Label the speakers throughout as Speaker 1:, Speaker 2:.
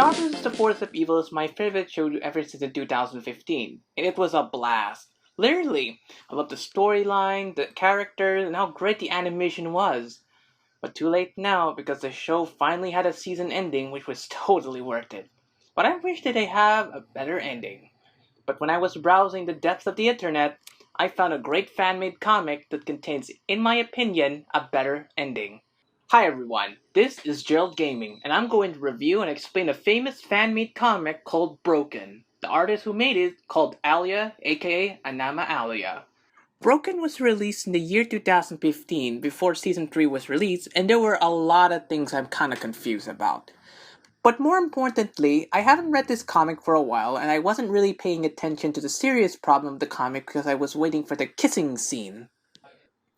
Speaker 1: Star Wars The Force of Evil is my favorite show ever since in 2015, and it was a blast. Literally, I loved the storyline, the characters, and how great the animation was. But too late now because the show finally had a season ending which was totally worth it. But I wish that they have a better ending. But when I was browsing the depths of the internet, I found a great fan-made comic that contains, in my opinion, a better ending. Hi everyone, this is Gerald Gaming, and I'm going to review and explain a famous fan-made comic called BroKen. The artist who made it called Alyah, aka Anama Alyah. BroKen was released in the year 2015 before Season 3 was released, and there were a lot of things I'm kinda confused about. But more importantly, I haven't read this comic for a while, and I wasn't really paying attention to the serious problem of the comic because I was waiting for the kissing scene.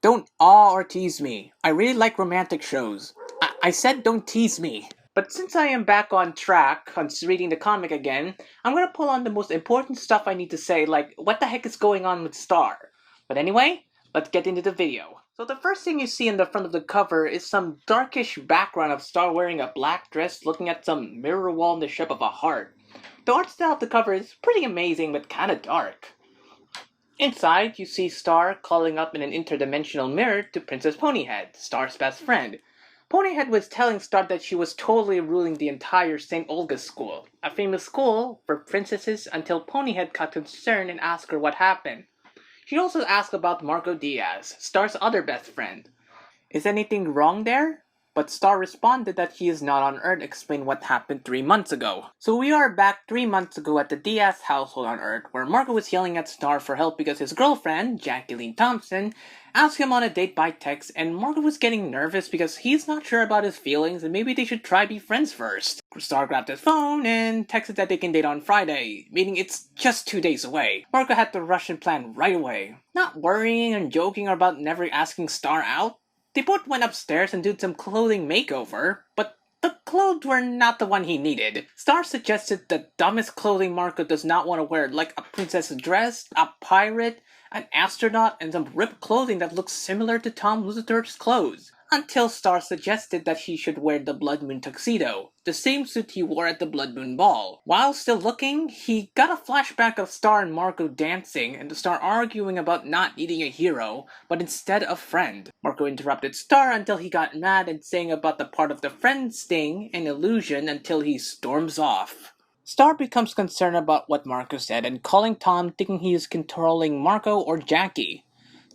Speaker 1: Don't awe or tease me. I really like romantic shows. I said don't tease me. But since I am back on track on reading the comic again, I'm gonna pull on the most important stuff I need to say, like what the heck is going on with Star. But anyway, let's get into the video. So the first thing you see in the front of the cover is some darkish background of Star wearing a black dress looking at some mirror wall in the shape of a heart. The art style of the cover is pretty amazing but kinda dark. Inside, you see Star calling up in an interdimensional mirror to Princess Ponyhead, Star's best friend. Ponyhead was telling Star that she was totally ruling the entire St. Olga's school, a famous school for princesses, until Ponyhead got concerned and asked her what happened. She also asked about Marco Diaz, Star's other best friend. Is anything wrong there? But Star responded that he is not on Earth, explain what happened 3 months ago. So we are back 3 months ago at the Diaz household on Earth, where Marco was yelling at Star for help because his girlfriend, Jacqueline Thompson, asked him on a date by text, and Marco was getting nervous because he's not sure about his feelings and maybe they should try be friends first. Star grabbed his phone and texted that they can date on Friday, meaning it's just 2 days away. Marco had to rush and plan right away, not worrying and joking about never asking Star out. They both went upstairs and did some clothing makeover, but the clothes were not the one he needed. Star suggested the dumbest clothing Marco does not want to wear, like a princess dress, a pirate, an astronaut, and some ripped clothing that looks similar to Tom Luthor's clothes. Until Star suggested that he should wear the Blood Moon tuxedo, the same suit he wore at the Blood Moon ball. While still looking, he got a flashback of Star and Marco dancing and the Star arguing about not needing a hero, but instead a friend. Marco interrupted Star until he got mad and saying about the part of the friend sting an illusion until he storms off. Star becomes concerned about what Marco said and calling Tom, thinking he is controlling Marco or Jackie.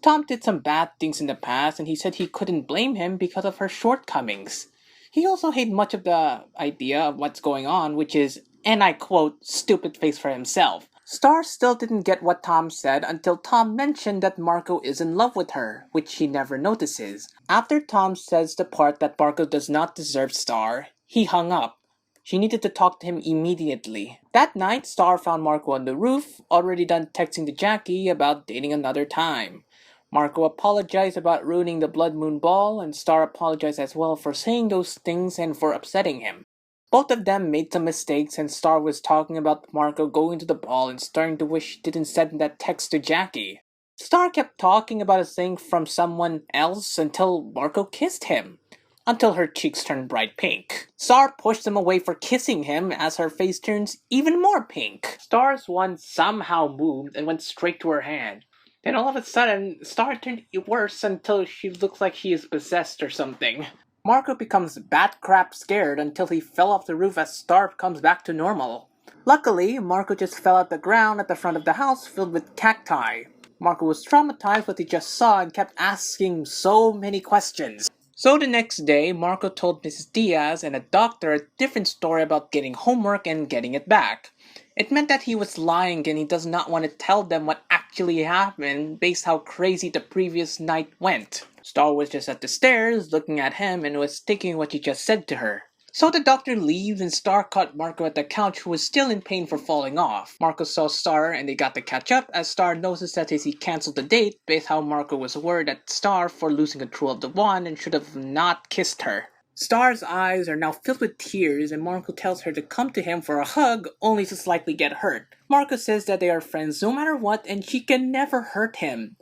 Speaker 1: Tom did some bad things in the past and he said he couldn't blame him because of her shortcomings. He also hated much of the idea of what's going on, which is, and I quote, stupid face for himself. Star still didn't get what Tom said until Tom mentioned that Marco is in love with her, which he never notices. After Tom says the part that Marco does not deserve Star, he hung up. She needed to talk to him immediately. That night, Star found Marco on the roof, already done texting to Jackie about dating another time. Marco apologized about ruining the Blood Moon ball, and Star apologized as well for saying those things and for upsetting him. Both of them made some mistakes, and Star was talking about Marco going to the ball and starting to wish he didn't send that text to Jackie. Star kept talking about a thing from someone else until Marco kissed him, until her cheeks turned bright pink. Star pushed him away for kissing him as her face turns even more pink. Star's one somehow moved and went straight to her hand. Then all of a sudden, Star turned worse until she looks like she is possessed or something. Marco becomes bat crap scared until he fell off the roof as Star comes back to normal. Luckily, Marco just fell at the ground at the front of the house filled with cacti. Marco was traumatized with what he just saw and kept asking so many questions. So the next day, Marco told Mrs. Diaz and a doctor a different story about getting homework and getting it back. It meant that he was lying and he does not want to tell them what actually happened based how crazy the previous night went. Star was just at the stairs looking at him and was thinking what he just said to her. So the doctor leaves and Star caught Marco at the couch who was still in pain for falling off. Marco saw Star and they got to catch up as Star noticed that he cancelled the date based how Marco was worried at Star for losing control of the wand and should have not kissed her. Star's eyes are now filled with tears and Marco tells her to come to him for a hug only to slightly get hurt. Marco says that they are friends no matter what and she can never hurt him,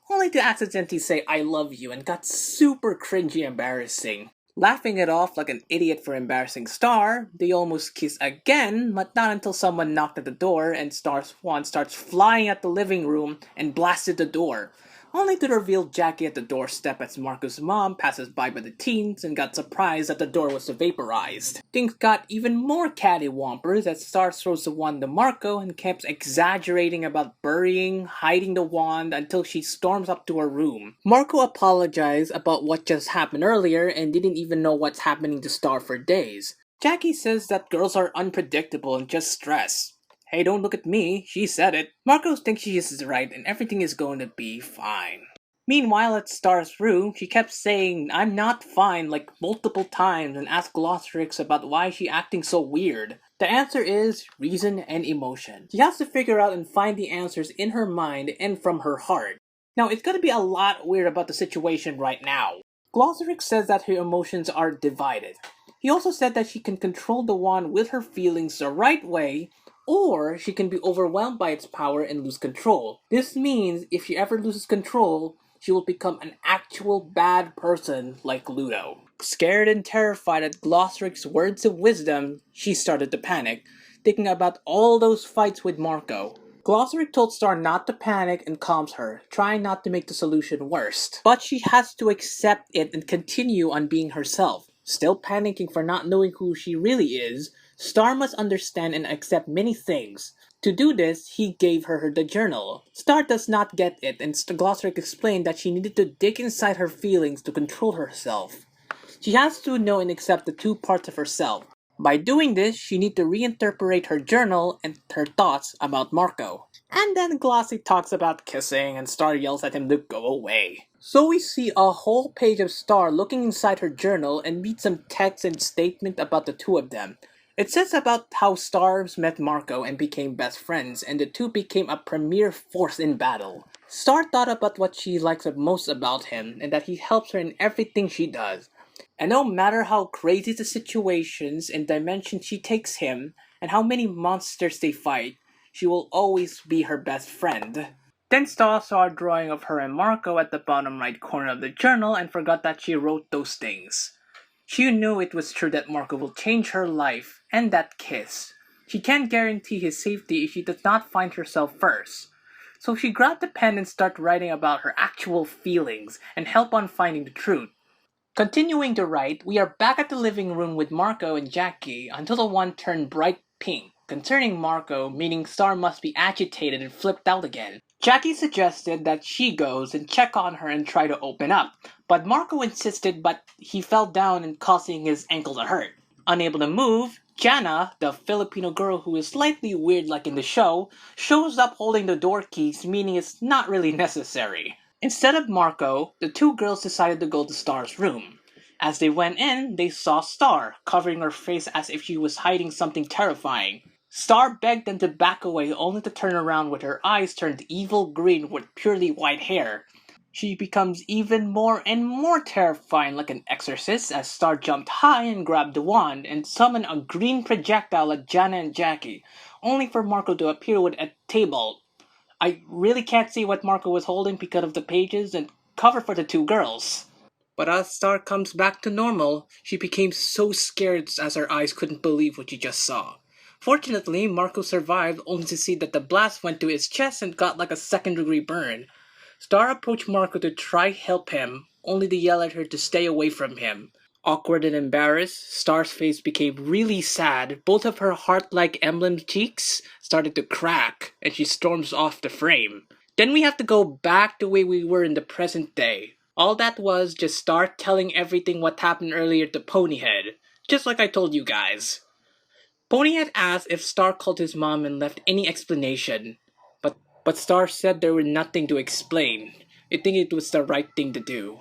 Speaker 1: only to accidentally say I love you and got super cringy embarrassing. Laughing it off like an idiot for embarrassing Star, they almost kiss again, but not until someone knocked at the door and Star's wand starts flying at the living room and blasted the door, only to reveal Jackie at the doorstep as Marco's mom passes by the teens and got surprised that the door was vaporized. Things got even more cattywampers as Star throws the wand to Marco and keeps exaggerating about burying, hiding the wand until she storms up to her room. Marco apologized about what just happened earlier and didn't even know what's happening to Star for days. Jackie says that girls are unpredictable and just stress. Hey, don't look at me, she said it. Marco thinks she is right and everything is going to be fine. Meanwhile, at Star's room, she kept saying, "I'm not fine," like multiple times and asked Glosstrix about why she acting so weird. The answer is reason and emotion. She has to figure out and find the answers in her mind and from her heart. Now, it's gonna be a lot weird about the situation right now. Glosstrix says that her emotions are divided. He also said that she can control the wand with her feelings the right way, or she can be overwhelmed by its power and lose control. This means if she ever loses control, she will become an actual bad person like Ludo. Scared and terrified at Glosstrix's words of wisdom, she started to panic, thinking about all those fights with Marco. Glosstrix told Star not to panic and calms her, trying not to make the solution worse. But she has to accept it and continue on being herself. Still panicking for not knowing who she really is, Star must understand and accept many things. To do this, he gave her the journal. Star does not get it, and Glosstrix explained that she needed to dig inside her feelings to control herself. She has to know and accept the two parts of herself. By doing this, she needs to reinterpret her journal and her thoughts about Marco. And then Glossy talks about kissing, and Star yells at him to go away. So we see a whole page of Star looking inside her journal and read some text and statement about the two of them. It says about how Stars met Marco and became best friends, and the two became a premier force in battle. Star thought about what she likes most about him, and that he helps her in everything she does. And no matter how crazy the situations and dimensions she takes him, and how many monsters they fight, she will always be her best friend. Then Star saw a drawing of her and Marco at the bottom right corner of the journal and forgot that she wrote those things. She knew it was true that Marco will change her life, and that kiss. She can't guarantee his safety if she does not find herself first. So she grabbed the pen and started writing about her actual feelings and help on finding the truth. Continuing to write, we are back at the living room with Marco and Jackie until the wand turned bright pink. Concerning Marco, meaning Star must be agitated and flipped out again. Jackie suggested that she goes and check on her and try to open up, but Marco insisted but he fell down and causing his ankle to hurt. Unable to move, Jana, the Filipino girl who is slightly weird like in the show, shows up holding the door keys, meaning it's not really necessary. Instead of Marco, the two girls decided to go to Star's room. As they went in, they saw Star, covering her face as if she was hiding something terrifying. Star begged them to back away only to turn around with her eyes turned evil green with purely white hair. She becomes even more and more terrifying like an exorcist as Star jumped high and grabbed the wand and summoned a green projectile at Jana and Jackie, only for Marco to appear with a table. I really can't see what Marco was holding because of the pages and cover for the two girls. But as Star comes back to normal, she became so scared as her eyes couldn't believe what she just saw. Fortunately, Marco survived only to see that the blast went to his chest and got like a second-degree burn. Star approached Marco to try help him, only to yell at her to stay away from him. Awkward and embarrassed, Star's face became really sad. Both of her heart-like emblem cheeks started to crack, and she storms off the frame. Then we have to go back the way we were in the present day. All that was just Star telling everything what happened earlier to Ponyhead, just like I told you guys. Ponyhead asked if Star called his mom and left any explanation, but Star said there was nothing to explain. I think it was the right thing to do.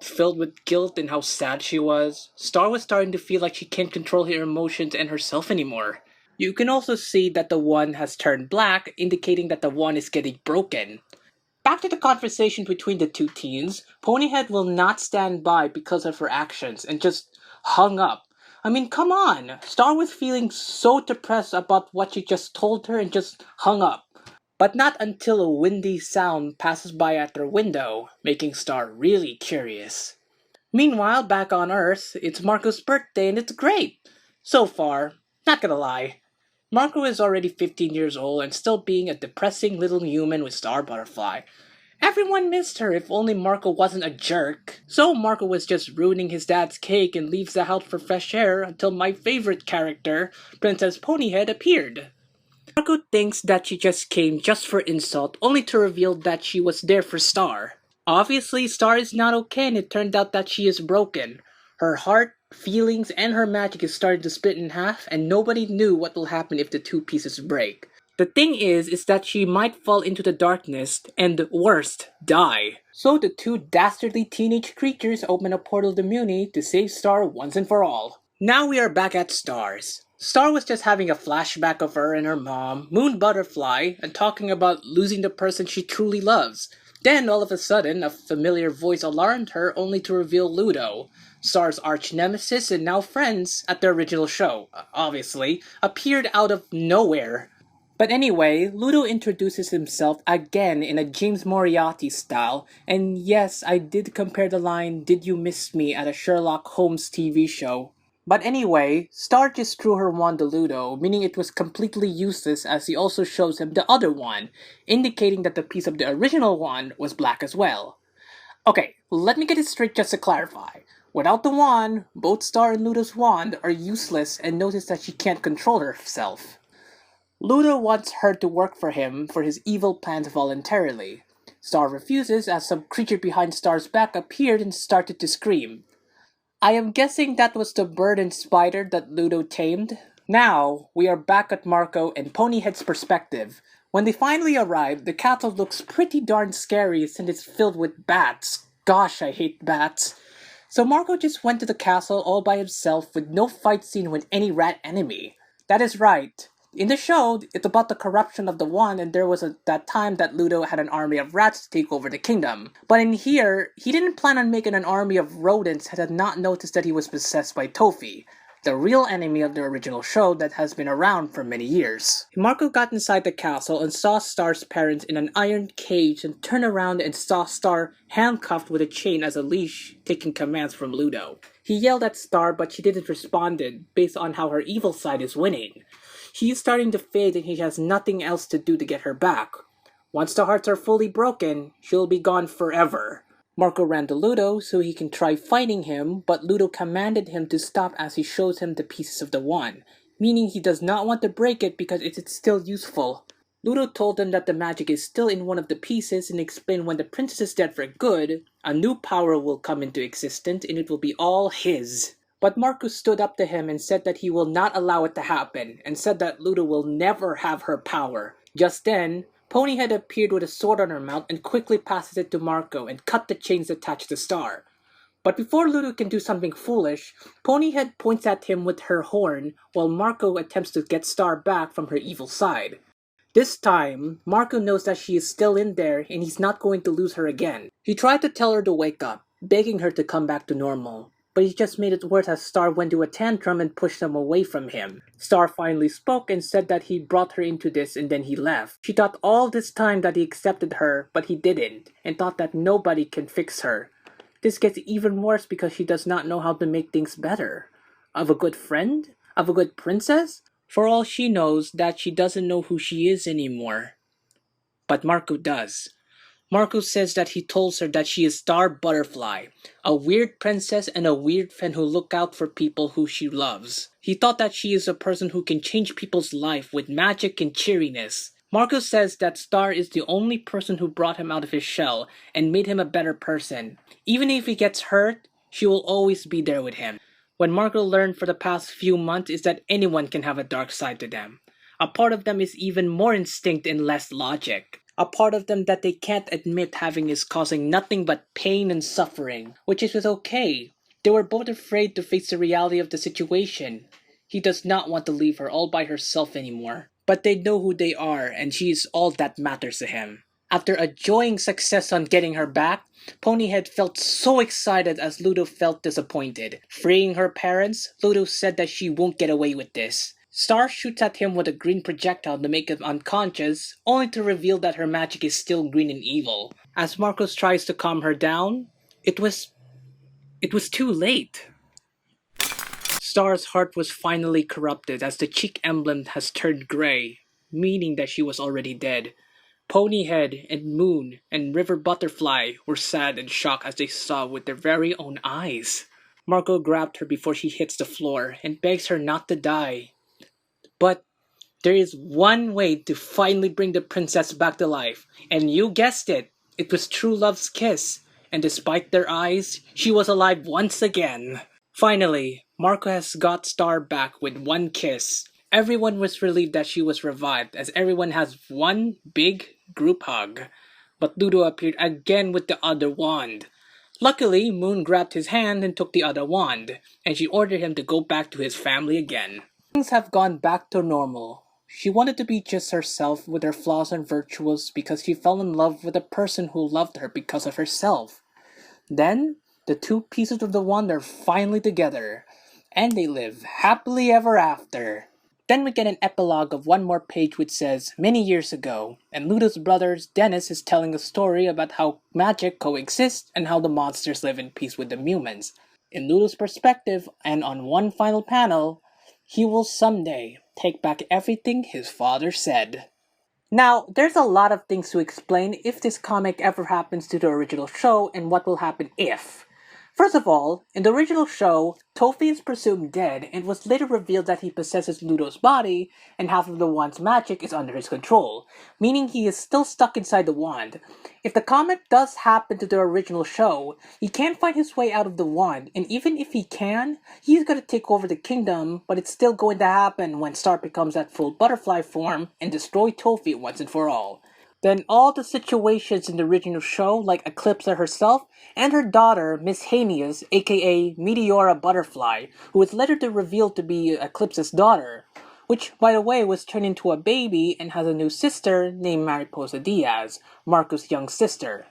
Speaker 1: Filled with guilt and how sad she was, Star was starting to feel like she can't control her emotions and herself anymore. You can also see that the wand has turned black, indicating that the wand is getting broken. Back to the conversation between the two teens, Ponyhead will not stand by because of her actions and just hung up. I mean, come on! Star was feeling so depressed about what she just told her and just hung up. But not until a windy sound passes by at their window, making Star really curious. Meanwhile, back on Earth, it's Marco's birthday and it's great. So far, not gonna lie. Marco is already 15 years old and still being a depressing little human with Star Butterfly. Everyone missed her if only Marco wasn't a jerk. So Marco was just ruining his dad's cake and leaves the house for fresh air until my favorite character, Princess Ponyhead, appeared. Marco thinks that she just came just for insult, only to reveal that she was there for Star. Obviously, Star is not okay and it turned out that she is broken. Her heart, feelings, and her magic is starting to split in half and nobody knew what will happen if the two pieces break. The thing is that she might fall into the darkness and, worst, die. So the two dastardly teenage creatures open a portal to Muni to save Star once and for all. Now we are back at Star's. Star was just having a flashback of her and her mom, Moon Butterfly, and talking about losing the person she truly loves. Then, all of a sudden, a familiar voice alarmed her only to reveal Ludo, Star's arch-nemesis and now friends at the original show, obviously, appeared out of nowhere. But anyway, Ludo introduces himself again in a James Moriarty style, and yes, I did compare the line, "Did you miss me?" at a Sherlock Holmes TV show. But anyway, Star just threw her wand to Ludo, meaning it was completely useless as he also shows him the other wand, indicating that the piece of the original wand was black as well. Okay, let me get it straight just to clarify. Without the wand, both Star and Ludo's wand are useless and notice that she can't control herself. Ludo wants her to work for him for his evil plans voluntarily. Star refuses as some creature behind Star's back appeared and started to scream. I am guessing that was the bird and spider that Ludo tamed. Now, we are back at Marco and Ponyhead's perspective. When they finally arrive, the castle looks pretty darn scary since it's filled with bats. Gosh, I hate bats. So Marco just went to the castle all by himself with no fight scene with any rat enemy. That is right. In the show, it's about the corruption of the wand and there was that time that Ludo had an army of rats to take over the kingdom. But in here, he didn't plan on making an army of rodents and had not noticed that he was possessed by Tofi, the real enemy of the original show that has been around for many years. Marco got inside the castle and saw Star's parents in an iron cage and turned around and saw Star handcuffed with a chain as a leash, taking commands from Ludo. He yelled at Star but she didn't respond based on how her evil side is winning. He is starting to fade and he has nothing else to do to get her back. Once the hearts are fully broken, she'll be gone forever. Marco ran to Ludo so he can try fighting him, but Ludo commanded him to stop as he shows him the pieces of the wand, meaning he does not want to break it because it is still useful. Ludo told him that the magic is still in one of the pieces and explained when the princess is dead for good, a new power will come into existence and it will be all his. But Marco stood up to him and said that he will not allow it to happen, and said that Ludo will never have her power. Just then, Ponyhead appeared with a sword on her mouth and quickly passes it to Marco and cut the chains attached to Star. But before Ludo can do something foolish, Ponyhead points at him with her horn while Marco attempts to get Star back from her evil side. This time, Marco knows that she is still in there and he's not going to lose her again. He tried to tell her to wake up, begging her to come back to normal. But he just made it worse as Star went to a tantrum and pushed them away from him. Star finally spoke and said that he brought her into this and then he left. She thought all this time that he accepted her, but he didn't, and thought that nobody can fix her. This gets even worse because she does not know how to make things better. Of a good friend? Of a good princess? For all she knows, that she doesn't know who she is anymore. But Marco does. Marco says that he told her that she is Star Butterfly, a weird princess and a weird friend who look out for people who she loves. He thought that she is a person who can change people's life with magic and cheeriness. Marco says that Star is the only person who brought him out of his shell and made him a better person. Even if he gets hurt, she will always be there with him. What Marco learned for the past few months is that anyone can have a dark side to them. A part of them is even more instinct and less logic. A part of them that they can't admit having is causing nothing but pain and suffering, which is okay. They were both afraid to face the reality of the situation. He does not want to leave her all by herself anymore. But they know who they are, and she is all that matters to him. After enjoying success on getting her back, Ponyhead felt so excited as Ludo felt disappointed. Freeing her parents, Ludo said that she won't get away with this. Star shoots at him with a green projectile to make him unconscious, only to reveal that her magic is still green and evil. As Marcos tries to calm her down, it was it was too late. Star's heart was finally corrupted as the cheek emblem has turned gray, meaning that she was already dead. Ponyhead and Moon and River Butterfly were sad and shocked as they saw with their very own eyes. Marco grabbed her before she hits the floor and begs her not to die. But there is one way to finally bring the princess back to life, and you guessed it, it was true love's kiss, and despite their eyes, she was alive once again. Finally, Marco has got Star back with one kiss. Everyone was relieved that she was revived, as everyone has one big group hug. But Ludo appeared again with the other wand. Luckily, Moon grabbed his hand and took the other wand, and she ordered him to go back to his family again. Things have gone back to normal. She wanted to be just herself with her flaws and virtues because she fell in love with a person who loved her because of herself. Then, the two pieces of the wand are finally together, and they live happily ever after. Then we get an epilogue of one more page which says, many years ago, and Ludo's brother Dennis is telling a story about how magic coexists and how the monsters live in peace with the humans. In Ludo's perspective, and on one final panel, he will someday take back everything his father said. Now, there's a lot of things to explain if this comic ever happens to the original show and what will happen if. First of all, in the original show, Tofi is presumed dead and it was later revealed that he possesses Ludo's body and half of the wand's magic is under his control, meaning he is still stuck inside the wand. If the comic does happen to the original show, he can't find his way out of the wand, and even if he can, he's gonna take over the kingdom, but it's still going to happen when Star becomes at full butterfly form and destroy Tofi once and for all. Then all the situations in the original show, like Eclipsa herself and her daughter, Miss Hanius, aka Meteora Butterfly, who was later revealed to be Eclipsa's daughter, which, by the way, was turned into a baby and has a new sister named Mariposa Diaz, Marco's young sister.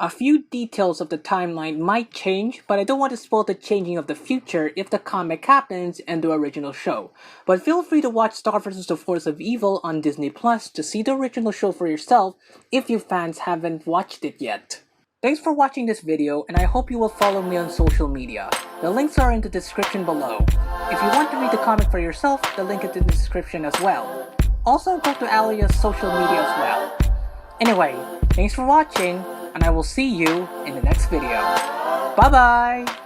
Speaker 1: A few details of the timeline might change, but I don't want to spoil the changing of the future if the comic happens in the original show. But feel free to watch Star vs. the Force of Evil on Disney Plus to see the original show for yourself if you fans haven't watched it yet. Thanks for watching this video, and I hope you will follow me on social media. The links are in the description below. If you want to read the comic for yourself, the link is in the description as well. Also go to Alyah's social media as well. Anyway, thanks for watching, and I will see you in the next video. Bye bye!